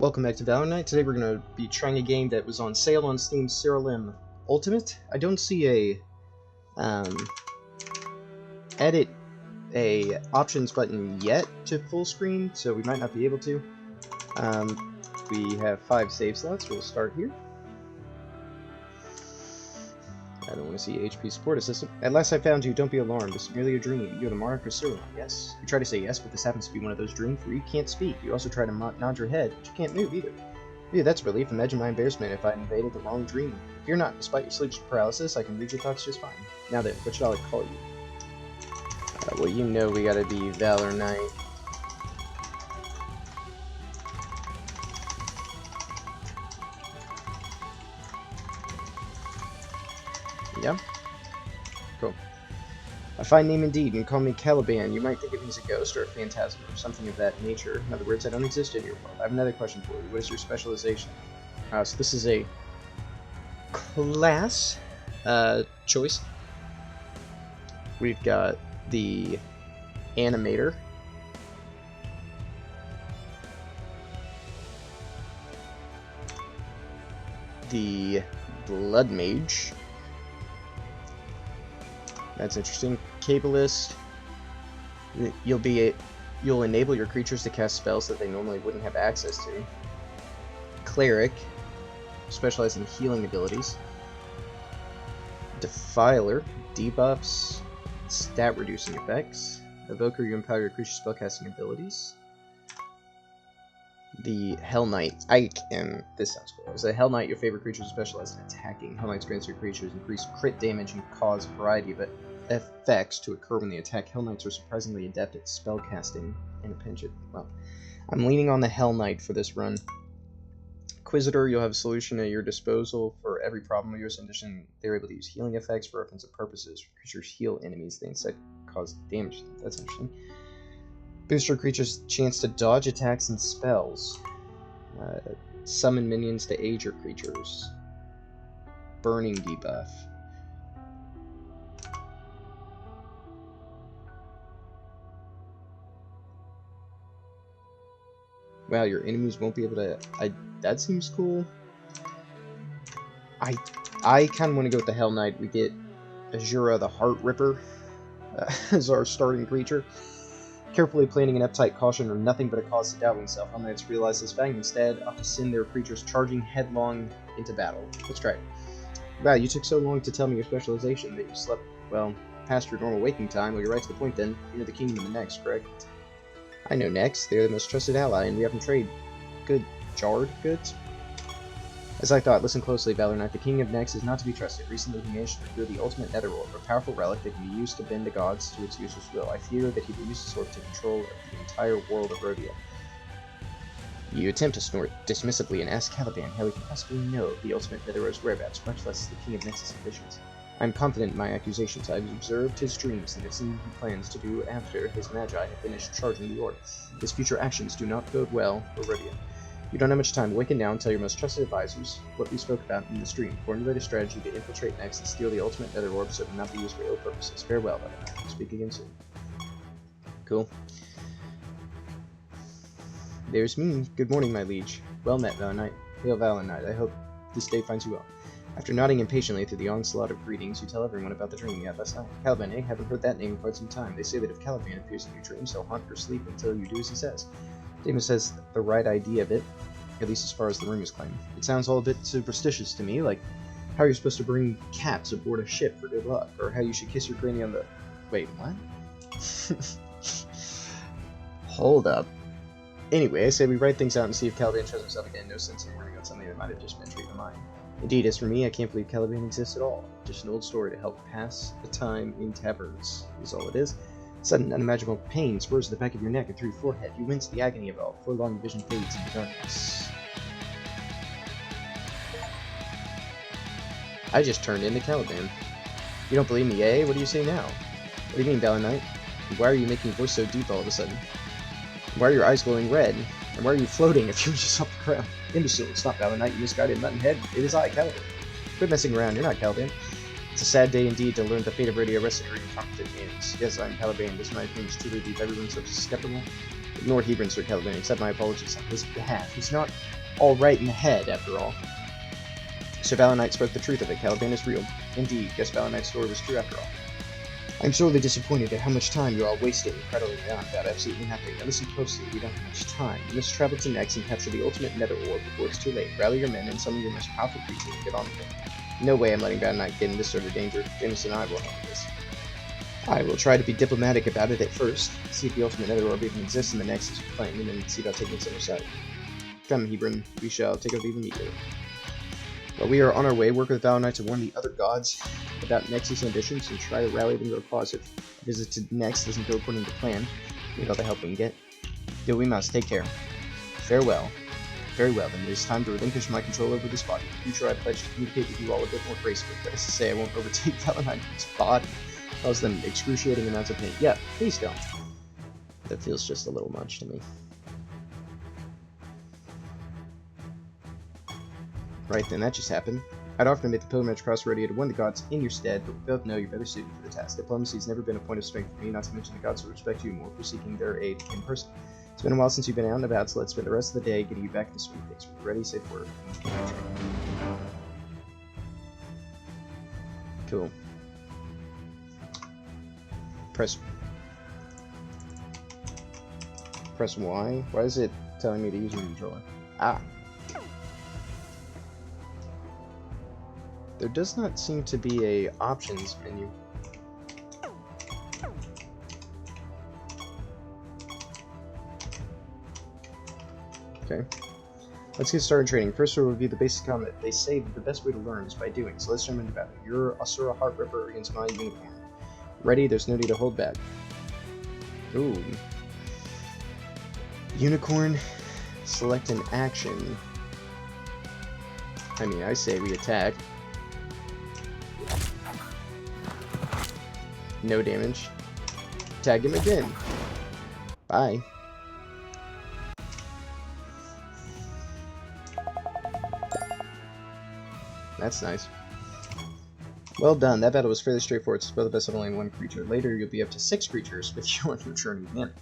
Welcome back to ValorKnight. Today we're going to be trying a game that was on sale on Steam, Siralim Ultimate. I don't see edit a options button yet to full screen, so we might not be able to. We have 5 save slots. We'll start here. I don't want to see HP support assistant. At last I found you. Don't be alarmed. This is merely a dream. You're the monarch of Siralim. Yes. You try to say yes, but this happens to be one of those dreams where you can't speak. You also try to nod your head, but you can't move either. Yeah, that's a relief. Imagine my embarrassment if I invaded the wrong dream. Fear not. Despite your sleep paralysis, I can read your thoughts just fine. Now then, what should I call you? Well, you know we gotta be ValorKnight. Yeah? Cool. A fine name indeed, and call me Caliban. You might think of me as a ghost or a phantasm or something of that nature. In other words, I don't exist in your world. I have another question for you. What is your specialization? So this is a class choice. We've got the animator. The blood mage. That's interesting. Cabalist. You'll enable your creatures to cast spells that they normally wouldn't have access to. Cleric. Specialize in healing abilities. Defiler. Debuffs. Stat reducing effects. Evoker. You empower your creature's spellcasting abilities. The Hell Knight. This sounds cool. As a Hell Knight, your favorite creatures specialize in attacking. Hell Knights grants your creatures increased crit damage and cause a variety of effects to occur when they attack. Hell Knights are surprisingly adept at spellcasting in a pinch. Well, I'm leaning on the Hell Knight for this run. Inquisitor, you'll have a solution at your disposal for every problem of yours. In addition, they're able to use healing effects for offensive purposes. Creatures heal enemies. They instead cause damage. That's interesting. Booster creatures' chance to dodge attacks and spells. Summon minions to aid your creatures. Burning debuff. Wow, your enemies won't be able to... that seems cool. I kind of want to go with the Hell Knight. We get Azura the Heart Ripper as our starting creature. Carefully planning an uptight caution or nothing but a cause to doubt oneself. Hell Knights realize this fact instead opt to send their creatures charging headlong into battle. Let's try it. Wow, you took so long to tell me your specialization that you slept, well, past your normal waking time. Well, you're right to the point then. You know the kingdom of the Next, correct? I know Next. They're the most trusted ally, and we have them trade jarred goods. As I thought, listen closely, ValorKnight. The King of Next is not to be trusted. Recently, he managed to procure the ultimate netherorb, a powerful relic that can be used to bend the gods to its user's will. I fear that he will use the sword to control the entire world of Rhodia. You attempt to snort dismissively and ask Caliban how he can possibly know of the ultimate netheror's whereabouts, much less the King of Next's ambitions. I am confident in my accusations. I have observed his dreams and have seen what he plans to do after his magi have finished charging the orb. His future actions do not bode well for Rhodia. You don't have much time. Awaken now and tell your most trusted advisors what we spoke about in the stream. Formulate a strategy to infiltrate Next and steal the ultimate netherorb so it will not be used for ill purposes. Farewell, ValorKnight. Speak again soon. Cool. There's me. Good morning, my liege. Well met, ValorKnight. Hail, ValorKnight. I hope this day finds you well. After nodding impatiently through the onslaught of greetings, you tell everyone about the dream you had last night. Caliban, eh? Haven't heard that name in quite some time. They say that if Caliban appears in your dreams, he'll haunt your sleep until you do as he says. Damus has the right idea of it, at least as far as the rumors claim. It sounds all a bit superstitious to me, like how you're supposed to bring cats aboard a ship for good luck, or how you should kiss your granny on the... Wait, what? Hold up. Anyway, I say we write things out and see if Caliban shows himself again. No sense in worrying about something that might have just been a dream of mine. Indeed, as for me, I can't believe Caliban exists at all. Just an old story to help pass the time in taverns, is all it is. Sudden, unimaginable pain spurs the back of your neck and through your forehead. You wince the agony of it all. For long, vision fades into darkness. I just turned into Caliban. You don't believe me, eh? What do you say now? What do you mean, ValorKnight? Why are you making your voice so deep all of a sudden? Why are your eyes glowing red? And why are you floating if you're just off the ground? Imbecile, it's not ValorKnight, you misguided muttonhead. It is I, Caliban. Quit messing around, you're not Caliban. It's a sad day indeed to learn the fate of Rhodia rested in your incompetent hands. Yes, I'm Caliban. This night means truly deep. Everyone's so skeptical. Ignore Hebron, Sir Caliban. Accept my apologies on his behalf. He's not all right in the head, after all. Sir ValorKnight spoke the truth of it. Caliban is real. Indeed, guess ValorKnight's story was true after all. I'm sorely disappointed at how much time you all wasted prattling around about absolutely nothing. Now listen closely, we don't have much time. You must travel to Nex and capture the ultimate nether orb before it's too late. Rally your men and summon your most powerful creature and get on with it. No way I'm letting ValorKnight get in this sort of danger. James and I will handle this. I will try to be diplomatic about it at first, see if the ultimate nether orb even exists in the Nex as you claim, and then see about taking center side. Come, Hebron, we shall take over immediately. While we are on our way, work with ValorKnight to warn the other gods about Nex's ambitions and try to rally them to a cause if a visit to Nex doesn't go according to plan. We need all the help we can get. Go we must, take care. Farewell. Very well, then it is time to relinquish my control over this body. In the future I pledge to communicate with you all a bit more gracefully, but as to say I won't overtake ValorKnight's body. Cause them excruciating amounts of pain. Yeah, please don't. That feels just a little much to me. Right then, that just happened. I'd often admit the pilgrimage across Rodia to win the gods in your stead, but we both know you're better suited for the task. Diplomacy's never been a point of strength for me, not to mention the gods will respect you more for seeking their aid in person. It's been a while since you've been out and about, so let's spend the rest of the day getting you back in the swing of things. When you're ready, safe word. Cool. Press Y. Why is it telling me to use my controller? Ah. There does not seem to be a options menu. Okay. Let's get started training. First we'll review the basic combat. They say that the best way to learn is by doing, so let's jump into battle. You're Asura Heart Ripper against my unicorn. Ready? There's no need to hold back. Ooh. Unicorn. Select an action. I mean, I say we attack. No damage. Tag him again. Bye. That's nice. Well done. That battle was fairly straightforward, so both of us have only one creature. Later, you'll be up to 6 creatures with your returning men.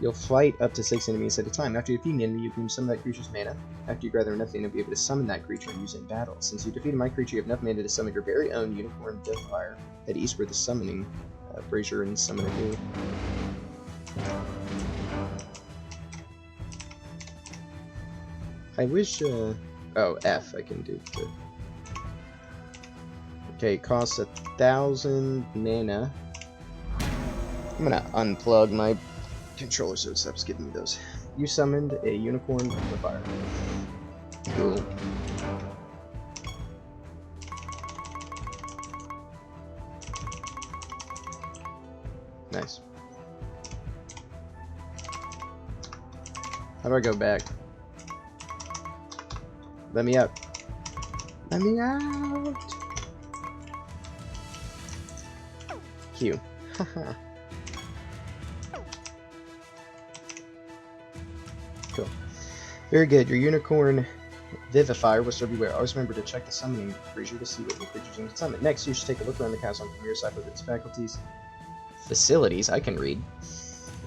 You'll fight up to 6 enemies at a time. After you defeat an enemy, you can summon that creature's mana. After you gather enough mana, you'll be able to summon that creature and use it in battle. Since you defeated my creature, you have enough mana to summon your very own Unicorn Deathfire. Head eastward to summoning Brazier and summon a new. I wish, oh, F I can do too. Okay, costs 1,000 mana. I'm gonna unplug my controller so it stops giving me those. You summoned a Unicorn Deathfire. Cool. Nice. How do I go back? Let me out. Let me out! Q. Haha. Cool. Very good. Your Unicorn Vivifier will serve you well. Always remember to check the summoning brazier to see what new creatures you can summon. Next, you should take a look around the castle from your side with its faculties. Facilities, I can read.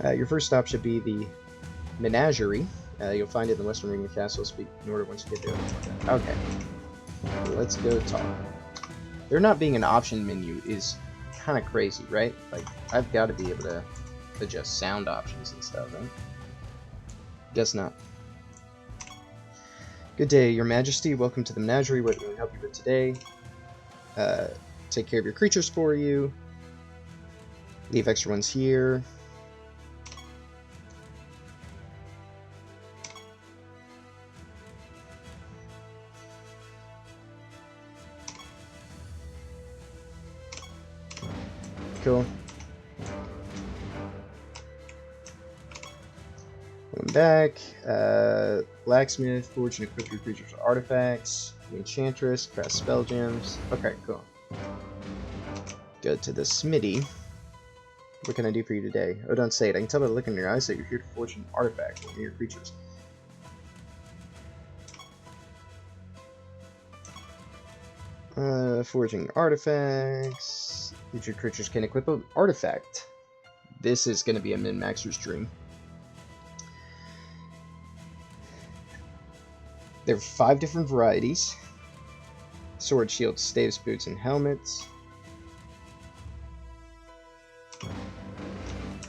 Your first stop should be the Menagerie. You'll find it in the western ring of the castle. Speak in order once you get there. Okay. Let's go talk. There not being an option menu is kind of crazy, right? Like, I've got to be able to adjust sound options and stuff, right? Guess not. Good day, Your Majesty. Welcome to the Menagerie. What can we help you with today? Take care of your creatures for you. Leave extra ones here. Cool. Going back. Blacksmith, forge and equip your creatures with artifacts. Enchantress, craft spell gems. Okay, cool. Go to the smithy. What can I do for you today? Oh, don't say it. I can tell by the look in your eyes that you're here to forge an artifact for your creatures. Forging artifacts. Future creatures can equip an artifact. This is going to be a min-maxer's dream. There are 5 different varieties. Sword, shields, staves, boots, and helmets.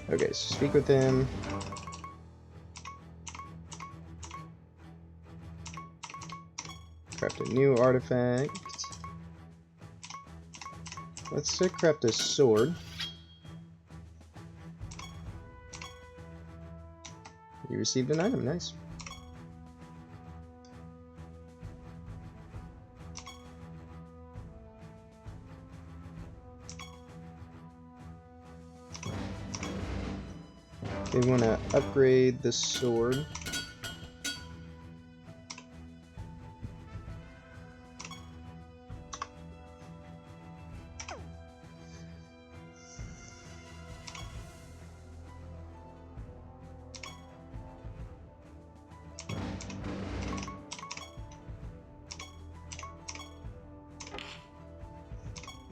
Okay, so speak with him. Craft a new artifact. Let's craft a sword. You received an item, nice. They want to upgrade the sword.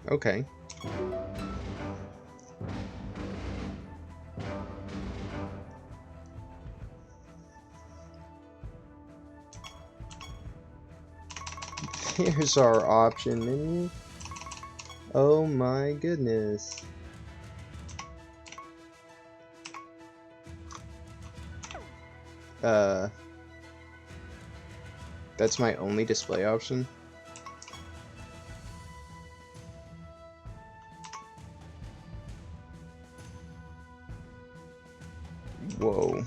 Okay. Here's our option menu. Oh my goodness. That's my only display option. Whoa.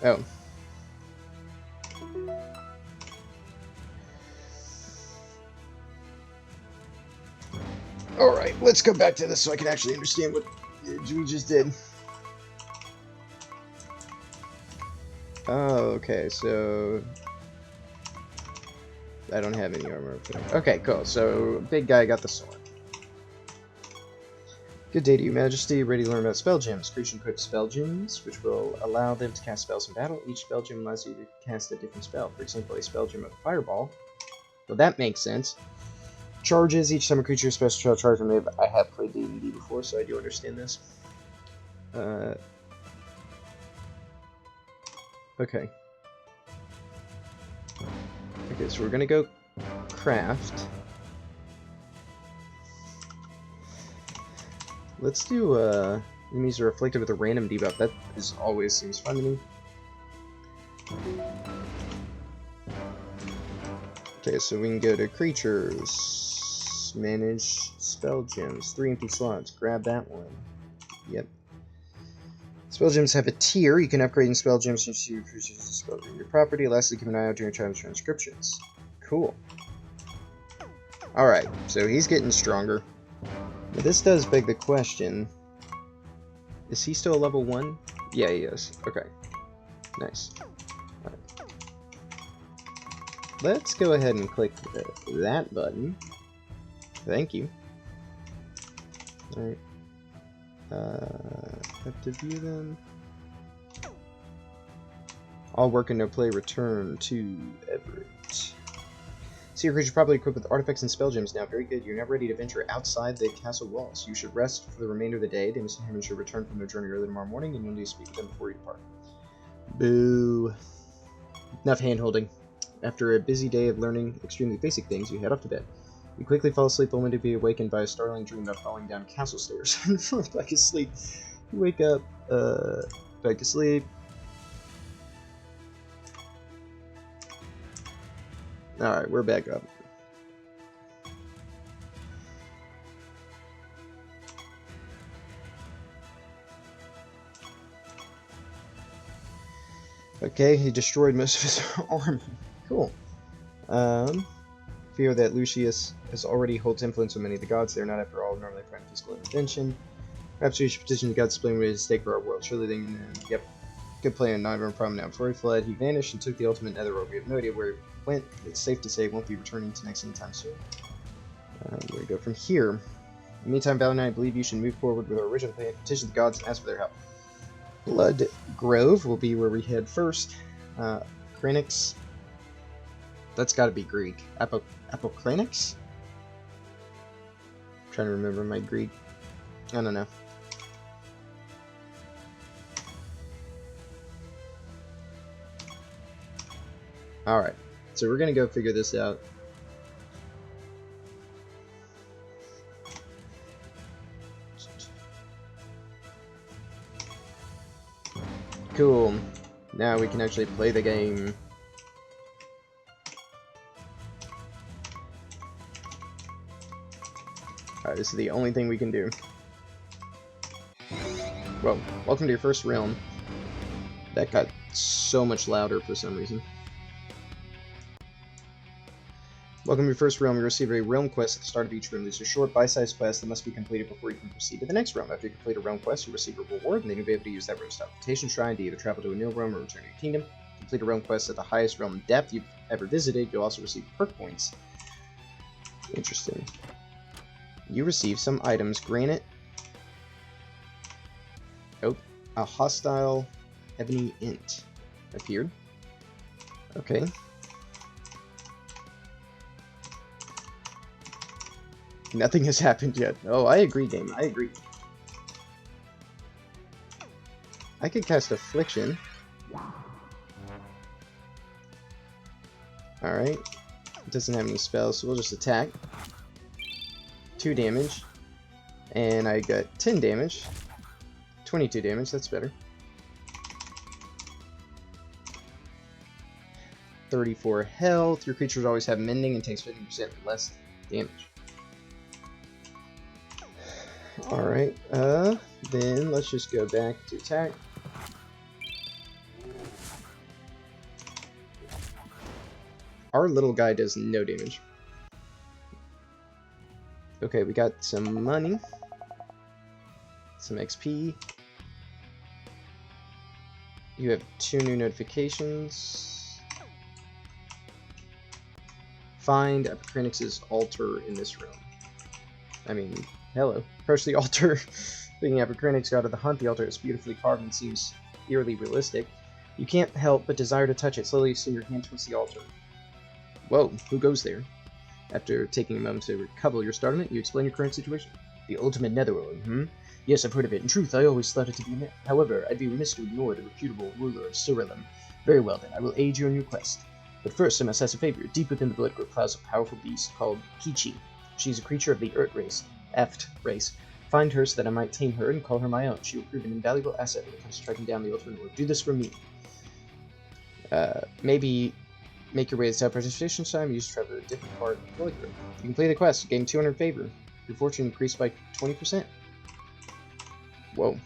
Oh. Alright, let's go back to this so I can actually understand what we just did. Oh, okay, so... I don't have any armor. Okay, cool. So, big guy got the sword. Good day to you, Majesty. Ready to learn about spell gems. Creation equips spell gems, which will allow them to cast spells in battle. Each spell gem allows you to cast a different spell. For example, a spell gem of Fireball. Well, that makes sense. Charges. Each time a creature is special charge remove. I have played D&D before, so I do understand this. Okay. Okay, so we're gonna go craft. Let's do, enemies are afflicted with a random debuff. That is always seems fun to me. Okay, so we can go to creatures, manage spell gems, 3 empty slots, grab that one. Yep. Spell gems have a tier. You can upgrade in spell gems to your creatures as spell gem. Your property. Lastly, keep an eye out during child's transcriptions. Cool. Alright, so he's getting stronger. Now, this does beg the question, is he still a level 1? Yeah, he is. Okay. Nice. Alright. Let's go ahead and click that button. Thank you. Alright. Have to view them. All work and no play return to Everett. So your creature is probably equipped with artifacts and spell gems now. Very good. You're now ready to venture outside the castle walls. You should rest for the remainder of the day. Damus and Hammond should return from their journey early tomorrow morning, and you'll need to speak with them before you depart. Boo. Enough hand-holding. After a busy day of learning extremely basic things, you head off to bed. You quickly fall asleep only to be awakened by a startling dream of falling down castle stairs. Back asleep. You wake up, back to sleep. Alright, we're back up. Okay, he destroyed most of his army. Cool. Fear that Lucius has already holds influence with many of the gods. They are not, after all, normally friend physical intervention. Perhaps we should petition the gods to explain what is at stake for our world. Surely they can... Yep. Good plan. Not even a problem now. Before he fled, he vanished and took the ultimate netherworld. We have no idea where he went. It's safe to say he won't be returning to next anytime soon. Where do we go from here? In the meantime, ValorKnight, I believe you should move forward with our original plan, petition the gods, and ask for their help. Blood Grove will be where we head first. Krenix. That's got to be Greek. Apokrenix? I'm trying to remember my Greek. I don't know. Alright, so we're gonna go figure this out. Cool. Now we can actually play the game. Alright, this is the only thing we can do. Whoa, welcome to your first realm. That got so much louder for some reason. Welcome to your first realm. You receive a realm quest at the start of each room. These are short, bite-sized quests that must be completed before you can proceed to the next realm. After you complete a realm quest, you receive a reward, and then you'll be able to use that room's teleportation shrine to either travel to a new realm or return to your kingdom. Complete a realm quest at the highest realm depth you've ever visited. You'll also receive perk points. Interesting. You receive some items. Granite. Oh, a hostile ebony int appeared. Okay. Nothing has happened yet. Oh, I agree, game. I agree. I could cast Affliction. Alright. It doesn't have any spells, so we'll just attack. 2 damage. And I got 10 damage. 22 damage, that's better. 34 health. Your creatures always have mending and takes 50% less damage. Alright, then let's just go back to attack. Our little guy does no damage. Okay, we got some money. Some XP. You have 2 new notifications. Find Apokrenix's altar in this room. I mean, hello. Approach the altar. Thinking Apokrenix, god of the hunt, the altar is beautifully carved and seems eerily realistic. You can't help but desire to touch it. Slowly extend your hand towards the altar. Whoa, who goes there? After taking a moment to recover your startlement, you explain your current situation. The ultimate netherworld, Yes, I've heard of it. In truth, I always thought it to be a myth. However, I'd be remiss to ignore the reputable ruler of Siralim. Very well then, I will aid you in your quest. But first, I must ask a favor. Deep within the blood grow clouds a powerful beast called Kichi. She is a creature of the Eft race. Find her so that I might tame her and call her my own. She will prove an invaluable asset when it comes to tracking down the ultimate lord. Do this for me. Maybe make your way to teleportation time. Use to travel to a different part of the blood grow. You complete the quest. Gain 200 favor. Your fortune increased by 20%. Whoa.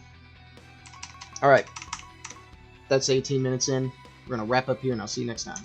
Alright. That's 18 minutes in. We're going to wrap up here, and I'll see you next time.